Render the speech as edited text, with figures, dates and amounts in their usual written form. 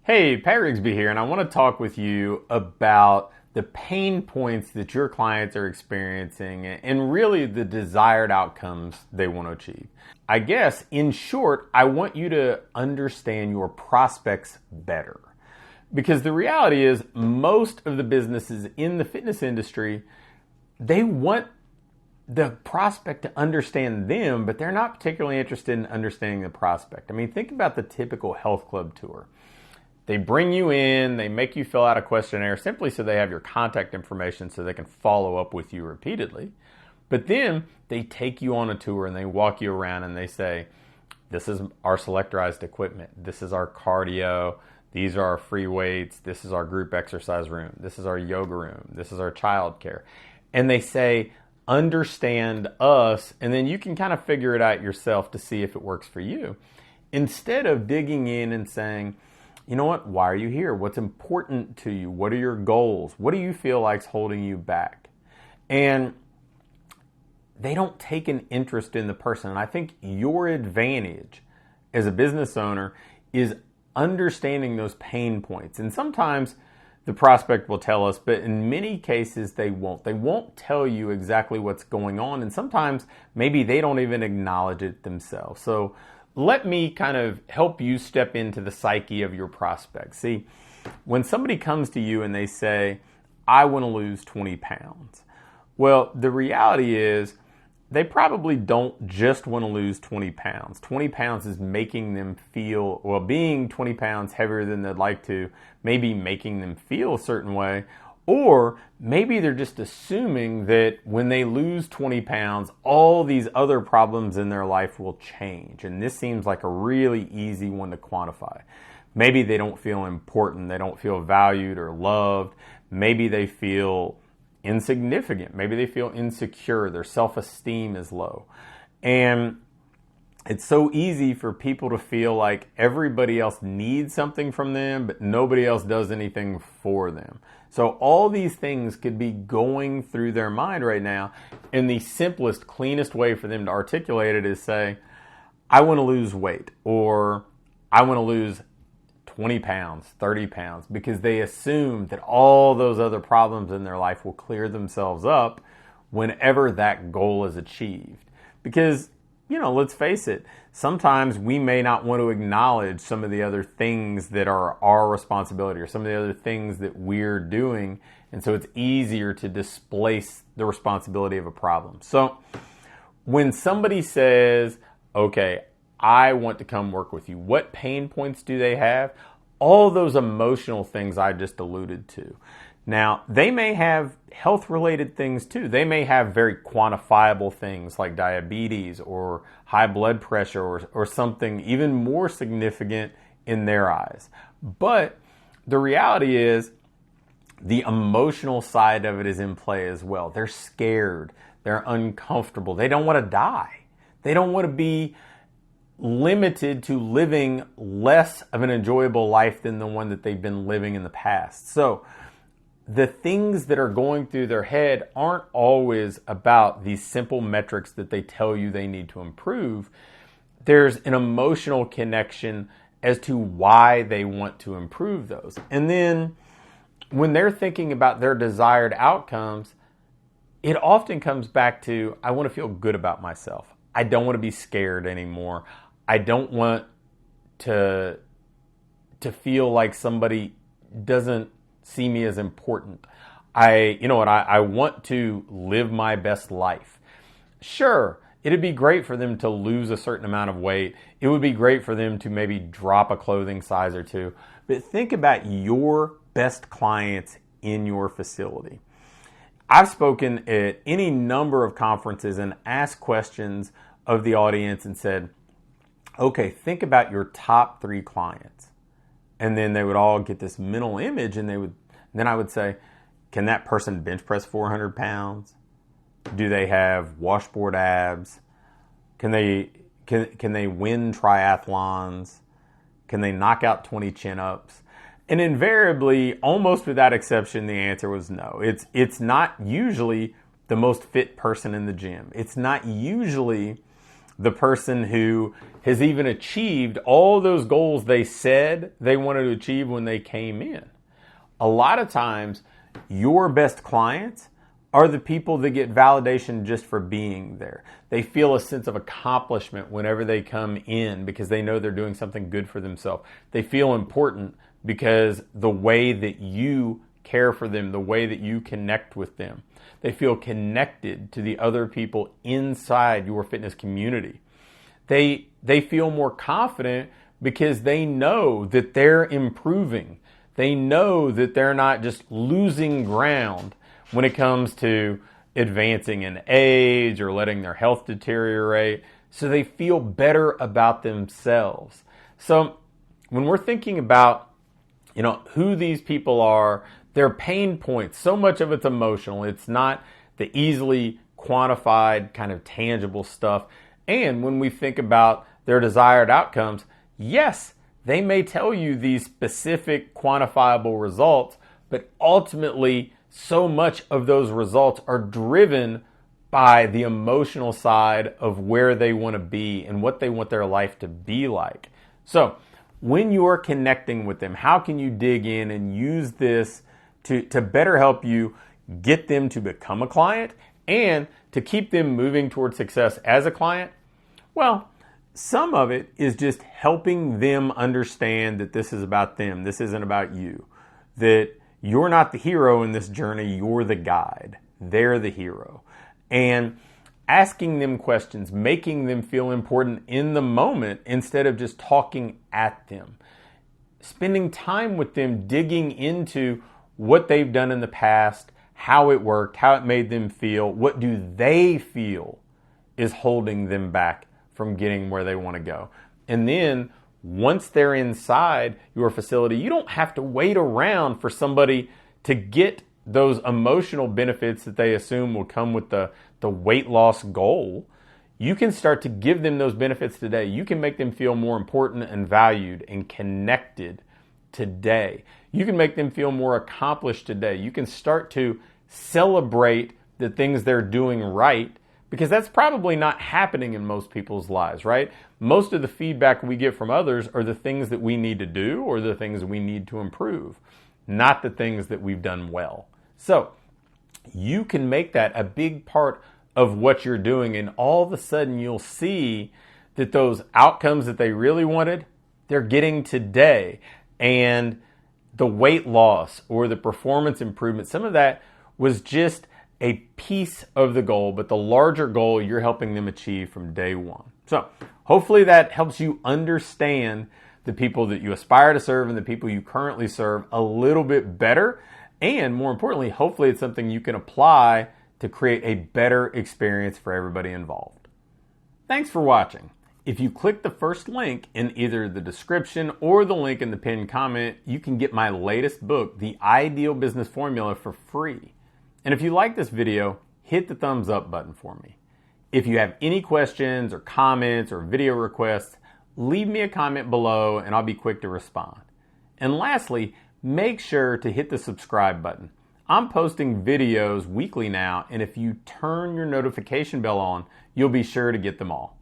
Hey, Pat Rigsby here, and I want to talk with you about the pain points that your clients are experiencing and really the desired outcomes they want to achieve. I guess, in short, I want you to understand your prospects better. Because the reality is, most of the businesses in the fitness industry, they want the prospect to understand them, but they're not particularly interested in understanding the prospect. I mean, think about the typical health club tour. They bring you in, they make you fill out a questionnaire simply so they have your contact information so they can follow up with you repeatedly. But then they take you on a tour and they walk you around and they say, this is our selectorized equipment, this is our cardio, these are our free weights, this is our group exercise room, this is our yoga room, this is our child care. And they say, understand us, and then you can kind of figure it out yourself to see if it works for you. Instead of digging in and saying, you know what, why are you here? What's important to you? What are your goals? What do you feel like's holding you back? And they don't take an interest in the person. And I think your advantage as a business owner is understanding those pain points. And sometimes the prospect will tell us, but in many cases they won't. They won't tell you exactly what's going on. And sometimes maybe they don't even acknowledge it themselves. So let me kind of help you step into the psyche of your prospect. See, when somebody comes to you and they say, I want to lose 20 pounds. Well, the reality is they probably don't just want to lose 20 pounds. 20 pounds is making them feel, well, being 20 pounds heavier than they'd like to, maybe making them feel a certain way. Or maybe they're just assuming that when they lose 20 pounds, all these other problems in their life will change. And this seems like a really easy one to quantify. Maybe they don't feel important. They don't feel valued or loved. Maybe they feel insignificant. Maybe they feel insecure. Their self-esteem is low. And it's so easy for people to feel like everybody else needs something from them, but nobody else does anything for them. So all these things could be going through their mind right now, and the simplest, cleanest way for them to articulate it is say, I want to lose weight, or I want to lose 20 pounds, 30 pounds, because they assume that all those other problems in their life will clear themselves up whenever that goal is achieved. Because, let's face it, sometimes we may not want to acknowledge some of the other things that are our responsibility or some of the other things that we're doing. And so it's easier to displace the responsibility of a problem. So when somebody says, okay, I want to come work with you, what pain points do they have? All those emotional things I just alluded to. Now, they may have health-related things too. They may have very quantifiable things like diabetes or high blood pressure or something even more significant in their eyes. But the reality is the emotional side of it is in play as well. They're scared. They're uncomfortable. They don't want to die. They don't want to be limited to living less of an enjoyable life than the one that they've been living in the past. So the things that are going through their head aren't always about these simple metrics that they tell you they need to improve. There's an emotional connection as to why they want to improve those. And then when they're thinking about their desired outcomes, it often comes back to, I want to feel good about myself. I don't want to be scared anymore. I don't want to feel like somebody doesn't see me as important. I want to live my best life. Sure, it'd be great for them to lose a certain amount of weight. It would be great for them to maybe drop a clothing size or two. But think about your best clients in your facility. I've spoken at any number of conferences and asked questions of the audience and said, okay, think about your top 3 clients. And then they would all get this mental image, and then I would say, can that person bench press 400 pounds? Do they have washboard abs? Can they win triathlons? Can they knock out 20 chin-ups? And invariably, almost without exception, the answer was no. It's not usually the most fit person in the gym. It's not usually the person who has even achieved all those goals they said they wanted to achieve when they came in. A lot of times, your best clients are the people that get validation just for being there. They feel a sense of accomplishment whenever they come in because they know they're doing something good for themselves. They feel important because the way that you care for them, the way that you connect with them. They feel connected to the other people inside your fitness community. They feel more confident because they know that they're improving. They know that they're not just losing ground when it comes to advancing in age or letting their health deteriorate. So they feel better about themselves. So when we're thinking about, who these people are, their pain points, so much of it's emotional. It's not the easily quantified kind of tangible stuff. And when we think about their desired outcomes, yes, they may tell you these specific quantifiable results, but ultimately so much of those results are driven by the emotional side of where they want to be and what they want their life to be like. So when you're connecting with them, how can you dig in and use this to better help you get them to become a client and to keep them moving towards success as a client? Well, some of it is just helping them understand that this is about them. This isn't about you. That you're not the hero in this journey. You're the guide. They're the hero. And asking them questions, making them feel important in the moment instead of just talking at them. Spending time with them, digging into what they've done in the past, how it worked, how it made them feel, what do they feel is holding them back from getting where they want to go. And then once they're inside your facility, you don't have to wait around for somebody to get those emotional benefits that they assume will come with the weight loss goal. You can start to give them those benefits today. You can make them feel more important and valued and connected today. You can make them feel more accomplished today. You can start to celebrate the things they're doing right, because that's probably not happening in most people's lives, right? Most of the feedback we get from others are the things that we need to do or the things that we need to improve, not the things that we've done well. So you can make that a big part of what you're doing, and all of a sudden you'll see that those outcomes that they really wanted, they're getting today. And the weight loss or the performance improvement, some of that was just a piece of the goal, but the larger goal you're helping them achieve from day one. So hopefully that helps you understand the people that you aspire to serve and the people you currently serve a little bit better. And more importantly, hopefully it's something you can apply to create a better experience for everybody involved. Thanks for watching. If you click the first link in either the description or the link in the pinned comment, you can get my latest book, The Ideal Business Formula, for free. And if you like this video, hit the thumbs up button for me. If you have any questions or comments or video requests, leave me a comment below and I'll be quick to respond. And lastly, make sure to hit the subscribe button. I'm posting videos weekly now, and if you turn your notification bell on, you'll be sure to get them all.